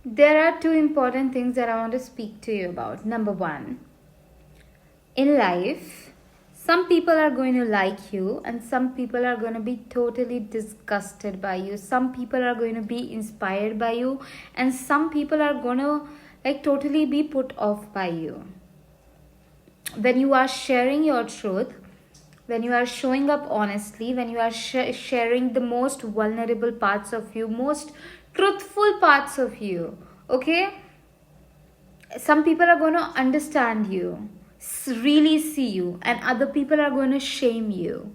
There are two important things that I want to speak to you about. Number one, in life, some people are going to like you and some people are going to be totally disgusted by you. Some people are going to be inspired by you and some people are going to like totally be put off by you. When you are sharing your truth, when you are showing up honestly, when you are sharing the most vulnerable parts of you, most truthful parts of you, okay, some people are going to understand you, really see you, and other people are going to shame you.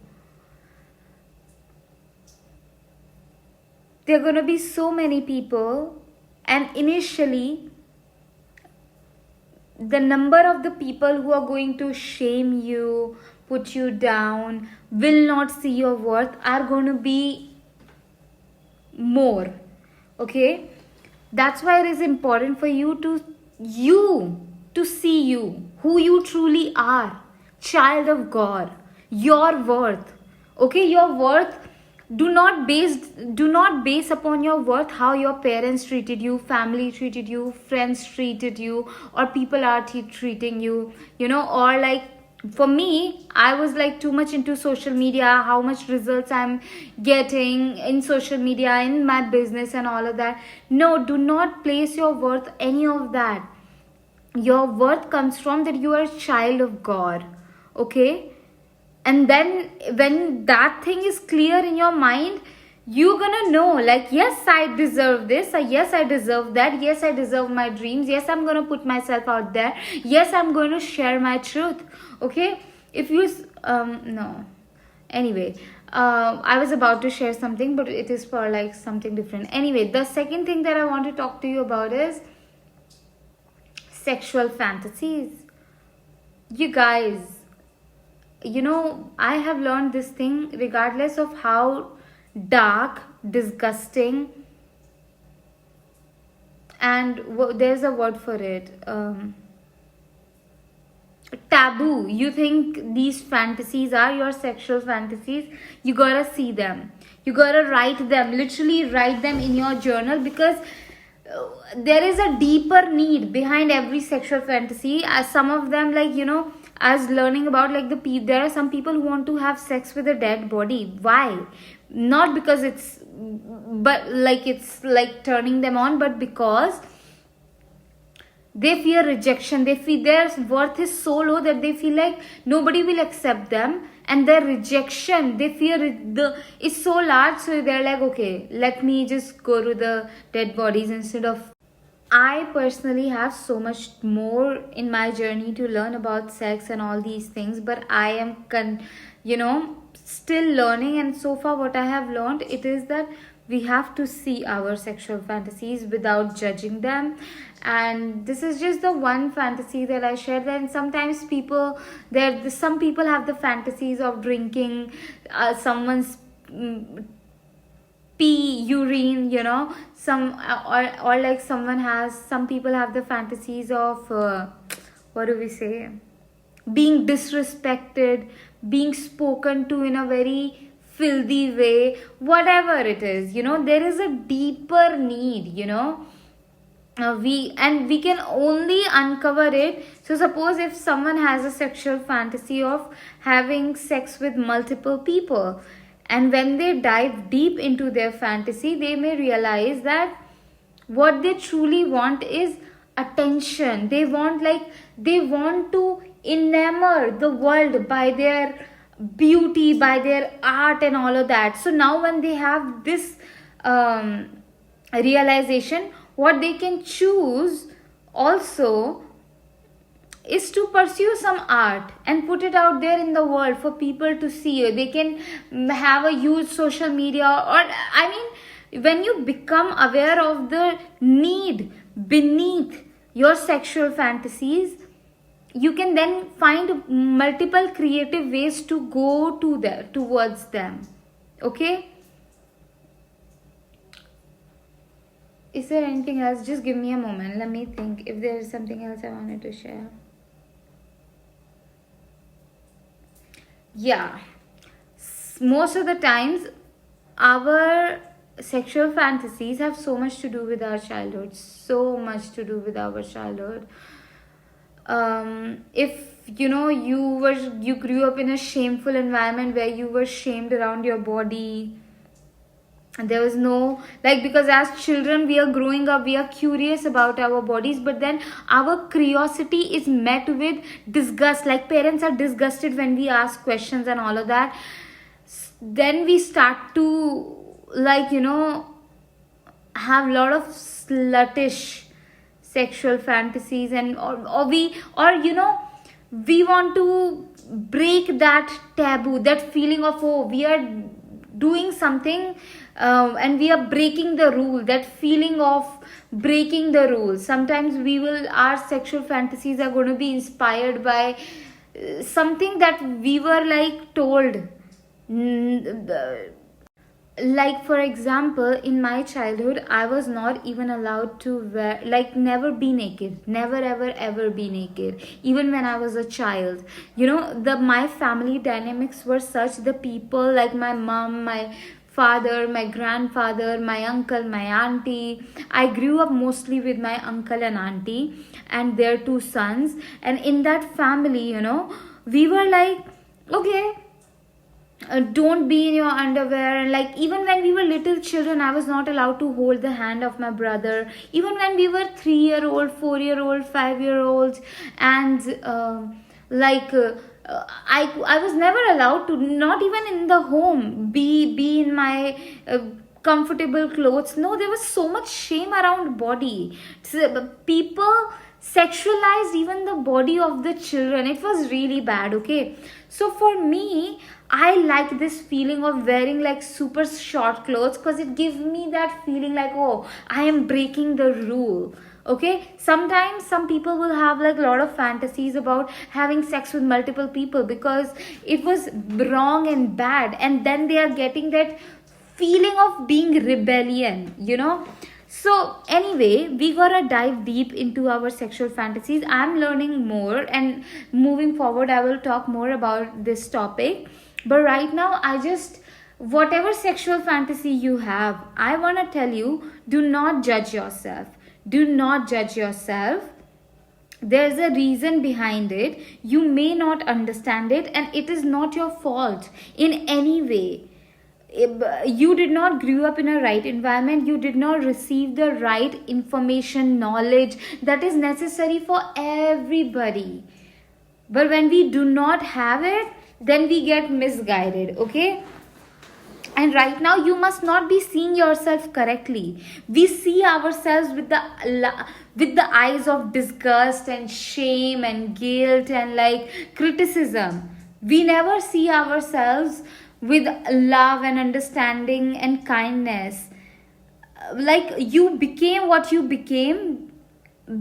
There are going to be so many people, and initially the number of the people who are going to shame you, put you down, will not see your worth are going to be more. Okay, that's why it is important for you to see you, who you truly are, child of God, your worth. Okay, your worth, do not base upon your worth how your parents treated you, family treated you, friends treated you, or people are treating you, or like for me, I was like too much into social media, how much results I'm getting in social media, in my business and all of that. No, do not place your worth any of that. Your worth comes from that you are a child of God. Okay, and then when that thing is clear in your mind, you're gonna know, like, yes, I deserve this, yes, I deserve that, yes, I deserve my dreams, yes, I'm gonna put myself out there, yes, I'm going to share my truth. Okay, if you no, anyway, I was about to share something, but it is for like something different. Anyway, the second thing that I want to talk to you about is sexual fantasies. You guys, I have learned this thing, regardless of how dark, disgusting, and there's a word for it, taboo you think these fantasies are, your sexual fantasies, you gotta see them, you gotta write them, literally write them in your journal, because there is a deeper need behind every sexual fantasy. As some of them, like, as learning about, like, there are some people who want to have sex with a dead body. Why? Not because it's like turning them on, but because they fear rejection. They feel their worth is so low that they feel like nobody will accept them, and their rejection, they fear is so large, so they're like, okay, let me just go to the dead bodies instead of. I personally have so much more in my journey to learn about sex and all these things, but I am still learning, and so far what I have learned, it is that we have to see our sexual fantasies without judging them. And this is just the one fantasy that I shared. And sometimes some people have the fantasies of drinking someone's pee, urine, or like some people have the fantasies of what do we say, being disrespected, being spoken to in a very filthy way, whatever it is, there is a deeper need, we can only uncover it. So suppose if someone has a sexual fantasy of having sex with multiple people, and when they dive deep into their fantasy, they may realize that what they truly want is attention. They want to enamor the world by their beauty, by their art and all of that. So now when they have this realization, what they can choose also is to pursue some art and put it out there in the world for people to see. They can have a huge social media, or I mean, when you become aware of the need beneath your sexual fantasies, you can then find multiple creative ways to go towards them. Okay, is there anything else? Just give me a moment, let me think if there is something else I wanted to share. Yeah, most of the times our sexual fantasies have so much to do with our childhood, so much to do with our childhood. If you grew up in a shameful environment where you were shamed around your body, and there was no, like, because as children we are growing up, we are curious about our bodies, but then our curiosity is met with disgust. Like, parents are disgusted when we ask questions and all of that. Then we start to, like, have a lot of sluttish sexual fantasies, and we want to break that taboo, that feeling of, oh, we are doing something, and we are breaking the rule, that feeling of breaking the rules. Sometimes our sexual fantasies are going to be inspired by something that we were, like, told. Like, for example, in my childhood, I was not even allowed to wear, like, never be naked, never ever ever be naked, even when I was a child. My family dynamics were such, the people, like my mom, my father, my grandfather, my uncle, my auntie. I grew up mostly with my uncle and auntie and their two sons, and in that family, we were like, okay, don't be in your underwear. And, like, even when we were little children, I was not allowed to hold the hand of my brother, even when we were 3-year-old, 4-year-old, 5-year-olds. And I was never allowed to, not even in the home, be in my comfortable clothes. No, there was so much shame around body. So, people sexualized even the body of the children. It was really bad. Okay, so for me, I like this feeling of wearing, like, super short clothes, because it gives me that feeling like, oh, I am breaking the rule. Okay, sometimes some people will have, like, a lot of fantasies about having sex with multiple people because it was wrong and bad, and then they are getting that feeling of being rebellion. So anyway, we gotta dive deep into our sexual fantasies. I'm learning more, and moving forward I will talk more about this topic. But right now, whatever sexual fantasy you have, I want to tell you, do not judge yourself. Do not judge yourself. There's a reason behind it. You may not understand it, and it is not your fault in any way. You did not grow up in a right environment. You did not receive the right information, knowledge that is necessary for everybody. But when we do not have it, then we get misguided. Okay, and right now you must not be seeing yourself correctly. We see ourselves with the eyes of disgust and shame and guilt and, like, criticism. We never see ourselves with love and understanding and kindness. Like, you became what you became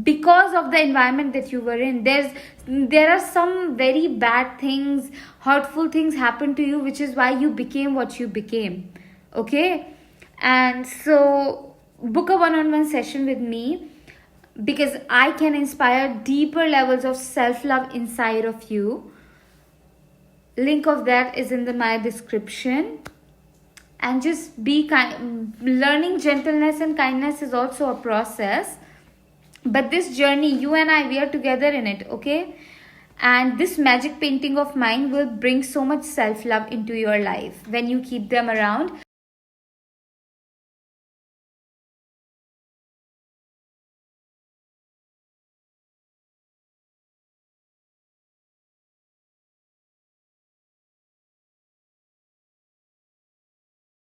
because of the environment that you were in. There are some very bad things, hurtful things happen to you, which is why you became what you became. Okay, and so book a one-on-one session with me, because I can inspire deeper levels of self-love inside of you. Link of that is in my description. And just be kind. Learning gentleness and kindness is also a process, but this journey, you and I, we are together in it. Okay, and this magic painting of mine will bring so much self-love into your life when you keep them around.